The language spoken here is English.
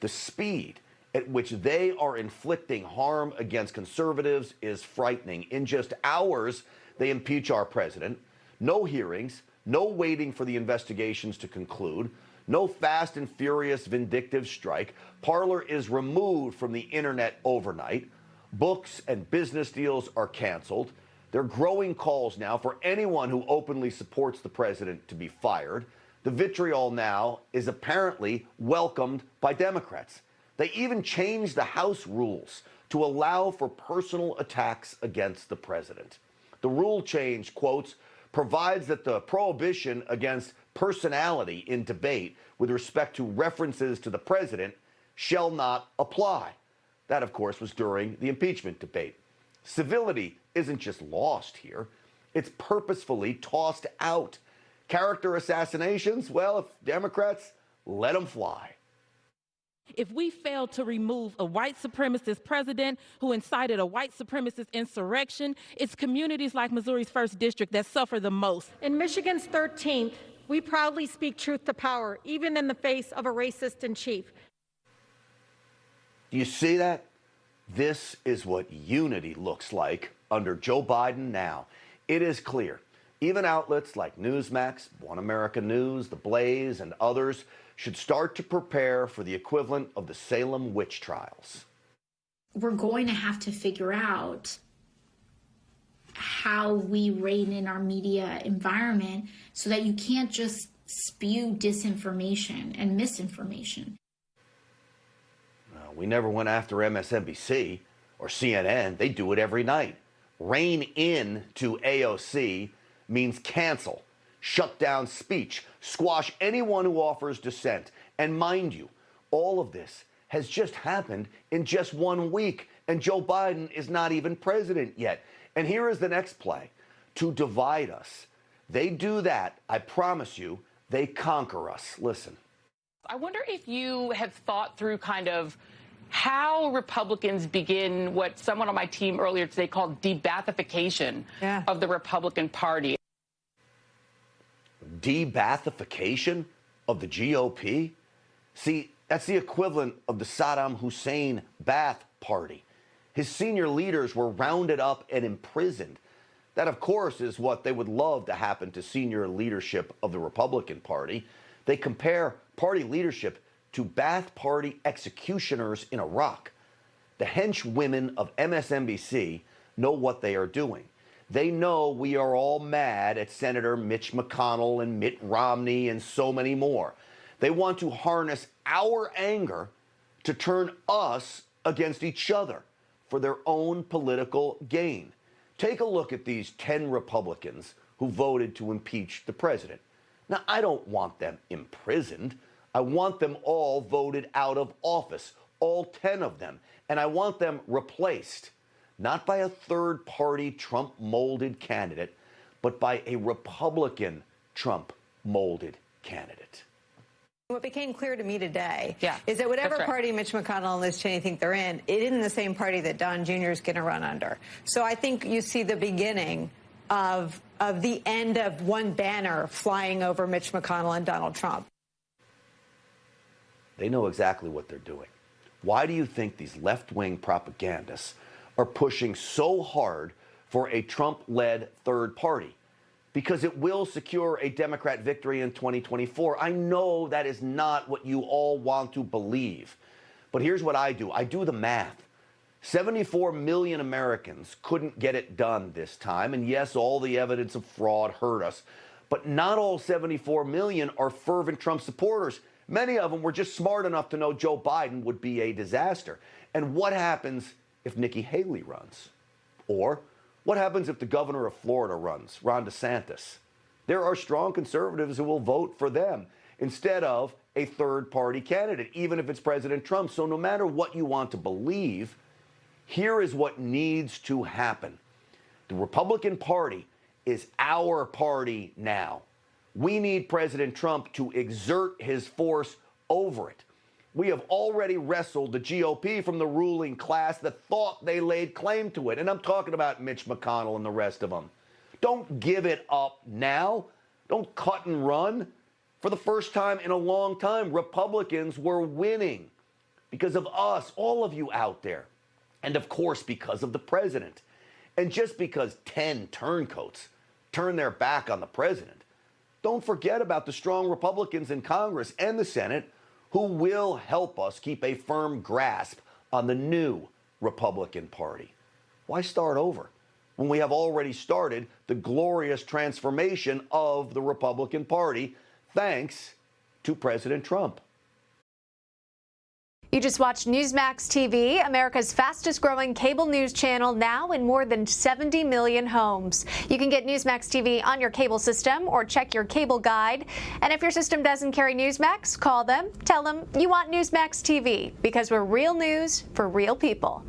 The speed at which they are inflicting harm against conservatives is frightening. In just hours, they impeach our president. No hearings, no waiting for the investigations to conclude, no fast and furious vindictive strike. Parler is removed from the internet overnight. Books and business deals are canceled. There are growing calls now for anyone who openly supports the president to be fired. The vitriol now is apparently welcomed by Democrats. They even changed the House rules to allow for personal attacks against the president. The rule change, quotes, provides that the prohibition against personality in debate with respect to references to the president shall not apply. That, of course, was during the impeachment debate. Civility isn't just lost here. It's purposefully tossed out. Character assassinations, well, if Democrats, let them fly. If we fail to remove a white supremacist president who incited a white supremacist insurrection, it's communities like Missouri's 1st District that suffer the most. In Michigan's 13th, we proudly speak truth to power, even in the face of a racist in chief. Do you see that? This is what unity looks like under Joe Biden now. It is clear. Even outlets like Newsmax, One America News, The Blaze, and others should start to prepare for the equivalent of the Salem witch trials. We're going to have to figure out how we rein in our media environment so that you can't just spew disinformation and misinformation. We never went after MSNBC or CNN. They do it every night. Rein in to AOC means cancel, shut down speech, squash anyone who offers dissent. And mind you, all of this has just happened in just 1 week, and Joe Biden is not even president yet. And here is the next play, to divide us. They do that, I promise you, they conquer us. Listen. I wonder if you have thought through kind of how Republicans begin what someone on my team earlier today called debathification of the Republican Party. Debathification of the GOP? See, that's the equivalent of the Saddam Hussein Ba'ath Party. His senior leaders were rounded up and imprisoned. That, of course, is what they would love to happen to senior leadership of the Republican Party. They compare party leadership to Ba'ath Party executioners in Iraq. The henchwomen of MSNBC know what they are doing. They know we are all mad at Senator Mitch McConnell and Mitt Romney and so many more. They want to harness our anger to turn us against each other for their own political gain. Take a look at these 10 Republicans who voted to impeach the president. Now, I don't want them imprisoned. I want them all voted out of office, all 10 of them. And I want them replaced, not by a third-party Trump-molded candidate, but by a Republican Trump-molded candidate. What became clear to me today is that whatever party Mitch McConnell and Liz Cheney think they're in, it isn't the same party that Don Jr. is going to run under. So I think you see the beginning of the end of one banner flying over Mitch McConnell and Donald Trump. They know exactly what they're doing. Why do you think these left-wing propagandists are pushing so hard for a Trump-led third party? Because it will secure a Democrat victory in 2024. I know that is not what you all want to believe. But here's what I do. I do the math. 74 million Americans couldn't get it done this time. And yes, all the evidence of fraud hurt us. But not all 74 million are fervent Trump supporters. Many of them were just smart enough to know Joe Biden would be a disaster. And what happens if Nikki Haley runs? Or what happens if the governor of Florida runs, Ron DeSantis? There are strong conservatives who will vote for them instead of a third-party candidate, even if it's President Trump. So no matter what you want to believe, here is what needs to happen. The Republican Party is our party now. We need President Trump to exert his force over it. We have already wrestled the GOP from the ruling class that thought they laid claim to it. And I'm talking about Mitch McConnell and the rest of them. Don't give it up now. Don't cut and run. For the first time in a long time, Republicans were winning. because of us, all of you out there, and of course because of the president. And just because 10 turncoats turn their back on the president, don't forget about the strong Republicans in Congress and the Senate who will help us keep a firm grasp on the new Republican Party. Why start over when we have already started the glorious transformation of the Republican Party thanks to President Trump? You just watched Newsmax TV, America's fastest growing cable news channel, now in more than 70 million homes. You can get Newsmax TV on your cable system or check your cable guide. And if your system doesn't carry Newsmax, call them, tell them you want Newsmax TV, because we're real news for real people.